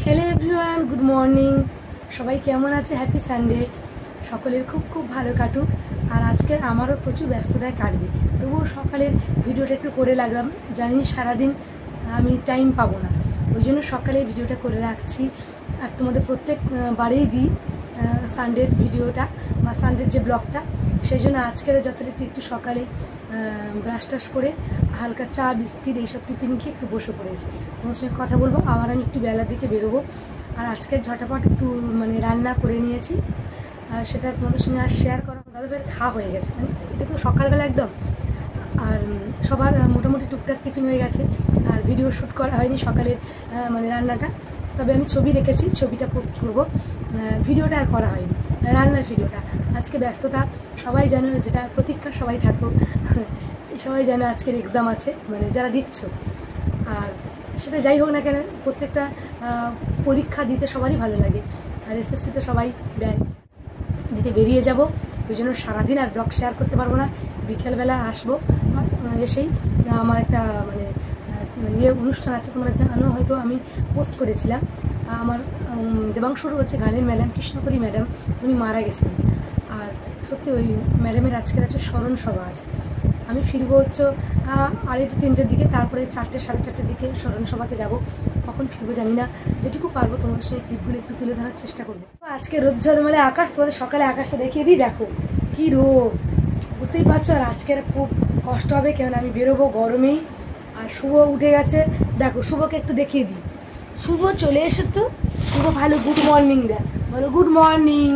Hello everyone, good morning. সবাই কেমন আছে? Happy Sunday. সকলের খুব খুব ভালো কাটুক। আর আজকে আমারও প্রচুর ব্যস্ততায় কাটবে, তবুও সকালের ভিডিওটা একটু করে লাগলাম। জানি সারাদিন আমি টাইম পাবো না, ওই জন্য সকালে ভিডিওটা করে রাখছি। আর তোমাদের প্রত্যেক বারেই দিই সানডের ভিডিওটা বা সানডের যে ব্লগটা, সেই জন্য আজকেরও যথারীতি একটু সকালে ব্রাশ টাশ করে হালকা চা বিস্কিট এইসব টিফিন খেয়ে একটু বসে পড়েছি। তোমার সঙ্গে কথা বলবো। আবার আমি একটু বেলার দিকে বেরোবো। আর আজকের ঝটাপট একটু রান্না করে নিয়েছি, সেটা তোমাদের সঙ্গে আর শেয়ার করা। দাদাদের খাওয়া হয়ে গেছে, এটা তো সকালবেলা একদম। আর সবার মোটামুটি টুকটাক টিফিন হয়ে গেছে। আর ভিডিও শ্যুট করা হয়নি সকালের রান্নাটা, তবে আমি ছবি রেখেছি, ছবিটা পোস্ট করবো। ভিডিওটা আর করা হয়নি, রান্নার ভিডিওটা। আজকে ব্যস্ততা, সবাই জানো, যেটা প্রতীক্ষা সবাই থাকো, সবাই জানো আজকের এক্সাম আছে, যারা দিচ্ছ। আর সেটা যাই হোক না কেন, প্রত্যেকটা পরীক্ষা দিতে সবারই ভালো লাগে। আর এসএসসিতে সবাই দেয়, দিতে বেরিয়ে যাব। ওই জন্য সারাদিন আর ব্লগ শেয়ার করতে পারবো না। বিকেলবেলা আসবো, এসেই আমার একটা অনুষ্ঠান আছে, তোমরা জানো হয়তো, আমি পোস্ট করেছিলাম। আমার দেবাংশুর হচ্ছে গানের ম্যাডাম, কৃষ্ণকলি ম্যাডাম, উনি মারা গেছেন। আর সত্যি ওই ম্যাডামের আজকের আছে স্মরণ সভা আছে। আমি ফিরবো হচ্ছে 2:30-3টের দিকে, তারপরে 4টে 4:30 দিকে স্মরণ সভাতে যাবো। কখন ফিরবো জানি না, যেটুকু পারবো তোমাদের সেই ক্লিপগুলো একটু তুলে ধরার চেষ্টা করবো। আজকে রোদ ঝলমলে আকাশ, তোমাদের সকালে আকাশটা দেখিয়ে দিই, দেখো কি রোদ, বুঝতেই পারছো। আর আজকের খুব কষ্ট হবে, কেন আমি বেরোবো গরমেই। আর শুভ উঠে গেছে, দেখো শুভকে একটু দেখিয়ে দিই। শুভ চলে এসো তো। শুভ ভালো গুড মর্নিং দেয়, বলো গুড মর্নিং,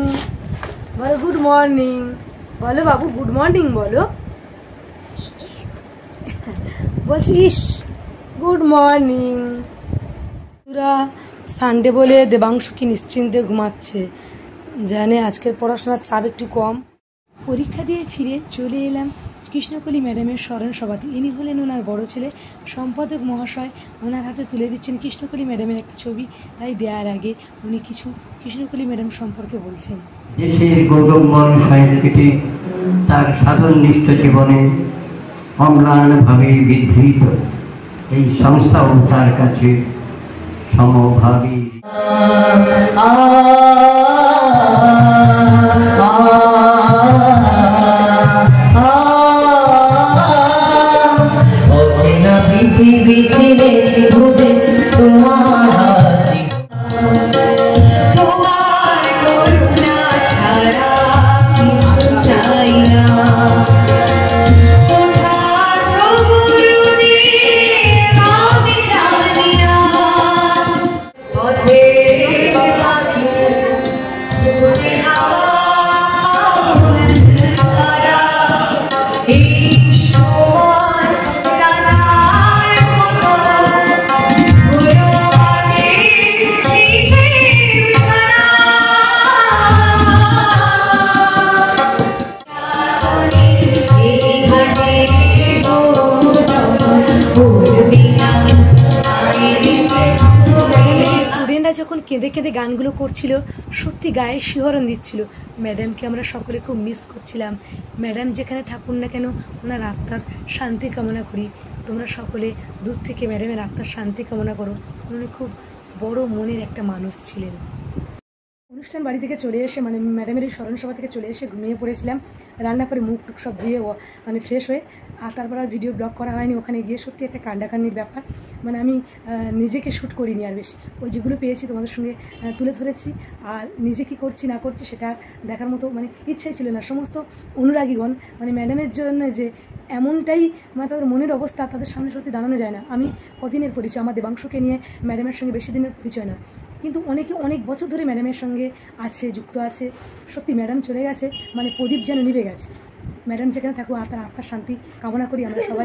বলো গুড মর্নিং, বলো বাবু গুড মর্নিং বলো। বলছিস গুড মর্নিং। পুরা সানডে বলে দেবাংশু কি নিশ্চিন্তে ঘুমাচ্ছে, জানে আজকের পড়াশোনার চাপ একটু কম। পরীক্ষা দিয়ে ফিরে চলে এলাম কৃষ্ণকলি ম্যাডামের স্মরণ সভাতে। ইনি হলেন ওনার বড় ছেলে সম্পাদক মহাশয়। ওনার হাতে তুলে দিচ্ছেন কৃষ্ণকলি ম্যাডামের একটা ছবি। তাই দেওয়ার আগে উনি কিছু কৃষ্ণকলি ম্যাডাম সম্পর্কে বলছেন। দেশের গৌরবময় সাংস্কৃতিক তার সাধননিষ্ঠ জীবনে অম্লানভাবে বিধৃত এই সংস্থাও তার কাছে সমভাবী। পৃথিবী চিনেছি, বুঝেছি তোমার হাতে, তোমার করুণা ছাড়া কিছু চাই না। আমি জানি না পথে পাখি জোরে হাওয়া স্টুডেন্টরা যখন কেঁদে কেঁদে গানগুলো করছিল, সত্যি গায়ে শিহরণ দিচ্ছিল। ম্যাডামকে আমরা সকলে খুব মিস করছিলাম। ম্যাডাম যেখানে থাকুন না কেন, ওনার আত্মার শান্তি কামনা করি। তোমরা সকলে দূর থেকে ম্যাডামের আত্মার শান্তি কামনা করো। উনি খুব বড় মনের একটা মানুষ ছিলেন। অনুষ্ঠান বাড়ি থেকে চলে এসে, ম্যাডামের এই স্মরণ সভা থেকে চলে এসে ঘুমিয়ে পড়েছিলাম। রান্না করে মুখ টুক সব ধুয়ে ফ্রেশ হয়ে, আর তারপর আর ভিডিও ব্লগ করা হয়নি। ওখানে গিয়ে সত্যি একটা কান্ডাকান্ডির ব্যাপার, আমি নিজেকে শ্যুট করিনি আর বেশি। ওই যেগুলো পেয়েছি তোমাদের সঙ্গে তুলে ধরেছি। আর নিজে কী করছি না করছি সেটা দেখার মতো ইচ্ছাই ছিল না। সমস্ত অনুরাগীগণ ম্যাডামের জন্য যে এমনটাই তাদের মনের অবস্থা, তাদের সামনে সত্যি দাঁড়ানো যায় না। আমি কদিনের পরিচয়, আমার দেবাংশুকে নিয়ে ম্যাডামের সঙ্গে বেশি দিনের পরিচয় না, কিন্তু অনেকে অনেক বছর ধরে ম্যাডামের সঙ্গে আছে, যুক্ত আছে। সত্যি ম্যাডাম চলে গেছে, প্রদীপ যেন নিভে গেছে। ম্যাডাম যেখানে থাকুক, তার আত্মার শান্তি কামনা করি আমরা সবাই।